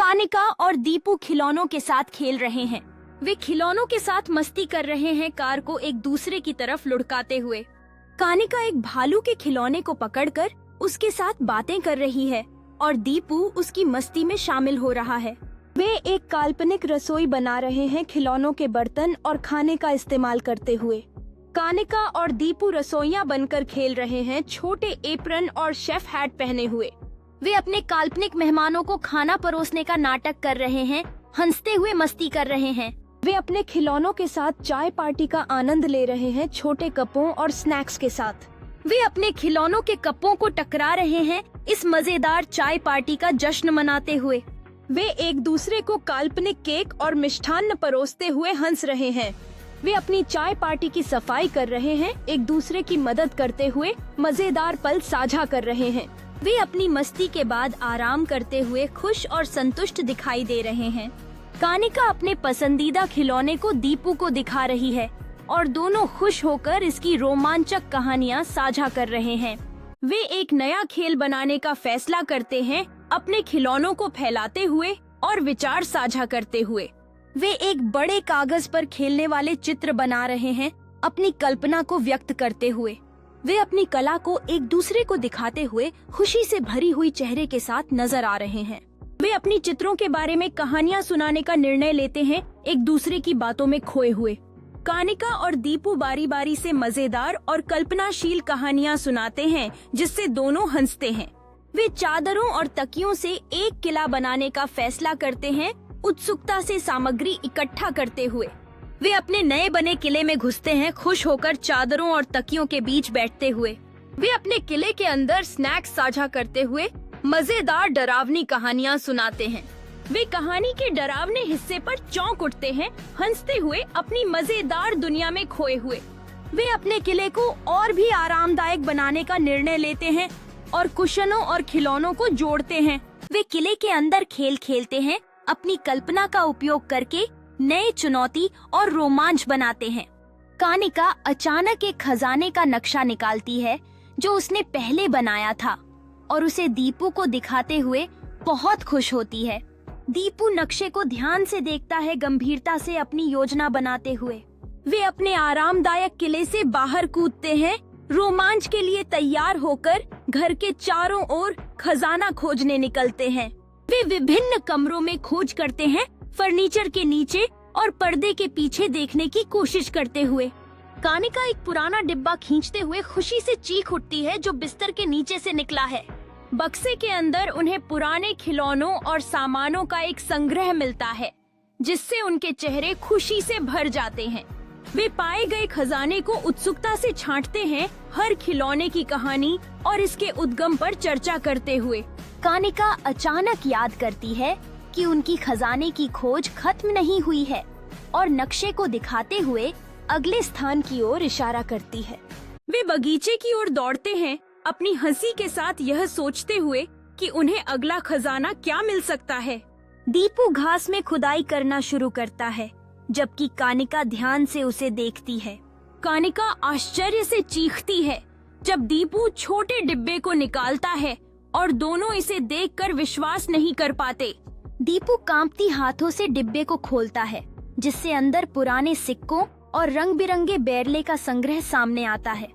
कानिका और दीपू खिलौनों के साथ खेल रहे हैं। वे खिलौनों के साथ मस्ती कर रहे हैं, कार को एक दूसरे की तरफ लुढ़काते हुए। कानिका एक भालू के खिलौने को पकड़कर उसके साथ बातें कर रही है और दीपू उसकी मस्ती में शामिल हो रहा है। वे एक काल्पनिक रसोई बना रहे हैं, खिलौनों के बर्तन और खाने का इस्तेमाल करते हुए। कानिका और दीपू रसोइयां बनकर खेल रहे हैं, छोटे एप्रन और शेफ हैट पहने हुए। वे अपने काल्पनिक मेहमानों को खाना परोसने का नाटक कर रहे हैं, हंसते हुए मस्ती कर रहे हैं। वे अपने खिलौनों के साथ चाय पार्टी का आनंद ले रहे हैं, छोटे कपों और स्नैक्स के साथ। वे अपने खिलौनों के कपों को टकरा रहे हैं, इस मजेदार चाय पार्टी का जश्न मनाते हुए। वे एक दूसरे को काल्पनिक केक और मिष्ठान्न परोसते हुए हंस रहे हैं। वे अपनी चाय पार्टी की सफाई कर रहे हैं, एक दूसरे की मदद करते हुए मजेदार पल साझा कर रहे हैं। वे अपनी मस्ती के बाद आराम करते हुए खुश और संतुष्ट दिखाई दे रहे हैं। कानिका अपने पसंदीदा खिलौने को दीपू को दिखा रही है और दोनों खुश होकर इसकी रोमांचक कहानियां साझा कर रहे हैं। वे एक नया खेल बनाने का फैसला करते हैं, अपने खिलौनों को फैलाते हुए और विचार साझा करते हुए। वे एक बड़े कागज पर खेलने वाले चित्र बना रहे हैं, अपनी कल्पना को व्यक्त करते हुए। वे अपनी कला को एक दूसरे को दिखाते हुए खुशी से भरी हुई चेहरे के साथ नजर आ रहे हैं। वे अपनी चित्रों के बारे में कहानियां सुनाने का निर्णय लेते हैं, एक दूसरे की बातों में खोए हुए। कानिका और दीपू बारी बारी से मजेदार और कल्पनाशील कहानियां सुनाते हैं, जिससे दोनों हंसते हैं। वे चादरों और तकियों से एक किला बनाने का फैसला करते हैं, उत्सुकता से सामग्री इकट्ठा करते हुए। वे अपने नए बने किले में घुसते हैं, खुश होकर चादरों और तकियों के बीच बैठते हुए। वे अपने किले के अंदर स्नैक्स साझा करते हुए मजेदार डरावनी कहानियां सुनाते हैं। वे कहानी के डरावने हिस्से पर चौंक उठते हैं, हंसते हुए अपनी मजेदार दुनिया में खोए हुए। वे अपने किले को और भी आरामदायक बनाने का निर्णय लेते हैं और कुशनों और खिलौनों को जोड़ते हैं। वे किले के अंदर खेल खेलते हैं, अपनी कल्पना का उपयोग करके नए चुनौती और रोमांच बनाते हैं। कानिका अचानक एक खजाने का नक्शा निकालती है जो उसने पहले बनाया था और उसे दीपू को दिखाते हुए बहुत खुश होती है। दीपू नक्शे को ध्यान से देखता है, गंभीरता से अपनी योजना बनाते हुए। वे अपने आरामदायक किले से बाहर कूदते हैं, रोमांच के लिए तैयार होकर घर के चारों ओर खजाना खोजने निकलते हैं। वे विभिन्न कमरों में खोज करते हैं, फर्नीचर के नीचे और पर्दे के पीछे देखने की कोशिश करते हुए। कानिका एक पुराना डिब्बा खींचते हुए खुशी से चीख उठती है, जो बिस्तर के नीचे से निकला है। बक्से के अंदर उन्हें पुराने खिलौनों और सामानों का एक संग्रह मिलता है, जिससे उनके चेहरे खुशी से भर जाते हैं। वे पाए गए खजाने को उत्सुकता से छांटते हैं, हर खिलौने की कहानी और इसके उद्गम पर चर्चा करते हुए। कानिका अचानक याद करती है कि उनकी खजाने की खोज खत्म नहीं हुई है और नक्शे को दिखाते हुए अगले स्थान की ओर इशारा करती है। वे बगीचे की ओर दौड़ते हैं, अपनी हंसी के साथ यह सोचते हुए कि उन्हें अगला खजाना क्या मिल सकता है। दीपू घास में खुदाई करना शुरू करता है, जबकि कानिका ध्यान से उसे देखती है। कानिका आश्चर्य से चीखती है जब दीपू छोटे डिब्बे को निकालता है और दोनों इसे देखकर विश्वास नहीं कर पाते। दीपू कांपती हाथों से डिब्बे को खोलता है, जिससे अंदर पुराने सिक्कों और रंग बिरंगे बैरले का संग्रह सामने आता है।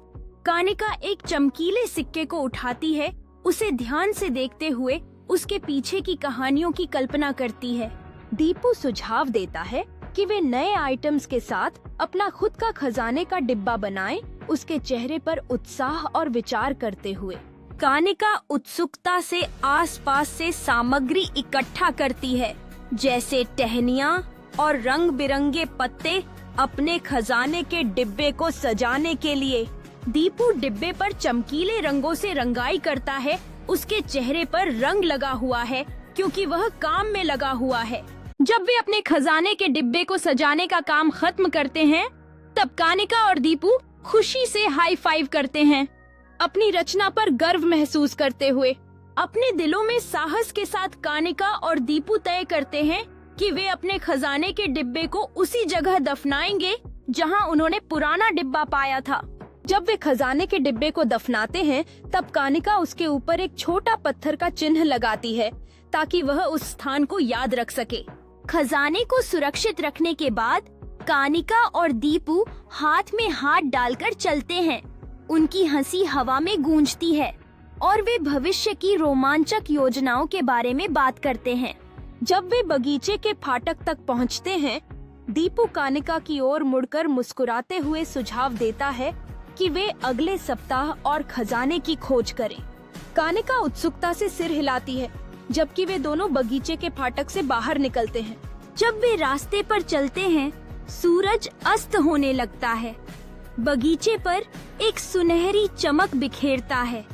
कानिका एक चमकीले सिक्के को उठाती है, उसे ध्यान से देखते हुए उसके पीछे की कहानियों की कल्पना करती है। दीपू सुझाव देता है कि वे नए आइटम्स के साथ अपना खुद का खजाने का डिब्बा बनाएं, उसके चेहरे पर उत्साह और विचार करते हुए। कानिका उत्सुकता से आसपास से सामग्री इकट्ठा करती है, जैसे टहनियाँ और रंग बिरंगे पत्ते, अपने खजाने के डिब्बे को सजाने के लिए। दीपू डिब्बे पर चमकीले रंगों से रंगाई करता है, उसके चेहरे पर रंग लगा हुआ है क्योंकि वह काम में लगा हुआ है। जब वे अपने खजाने के डिब्बे को सजाने का काम खत्म करते हैं, तब कानिका और दीपू खुशी से हाई फाइव करते हैं, अपनी रचना पर गर्व महसूस करते हुए। अपने दिलों में साहस के साथ कानिका और दीपू तय करते हैं कि वे अपने खजाने के डिब्बे को उसी जगह दफनाएंगे जहां उन्होंने पुराना डिब्बा पाया था। जब वे खजाने के डिब्बे को दफनाते हैं, तब कानिका उसके ऊपर एक छोटा पत्थर का चिन्ह लगाती है, ताकि वह उस स्थान को याद रख सके। खजाने को सुरक्षित रखने के बाद कानिका और दीपू हाथ में हाथ डालकर चलते हैं। उनकी हंसी हवा में गूंजती है और वे भविष्य की रोमांचक योजनाओं के बारे में बात करते हैं। जब वे बगीचे के फाटक तक पहुंचते हैं, दीपू कानिका की ओर मुड़कर मुस्कुराते हुए सुझाव देता है कि वे अगले सप्ताह और खजाने की खोज करें। कानिका उत्सुकता से सिर हिलाती है, जबकि वे दोनों बगीचे के फाटक से बाहर निकलते हैं। जब वे रास्ते पर चलते हैं, सूरज अस्त होने लगता है। बगीचे पर एक सुनहरी चमक बिखेरता है,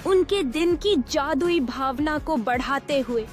उनके दिन की जादुई भावना को बढ़ाते हुए।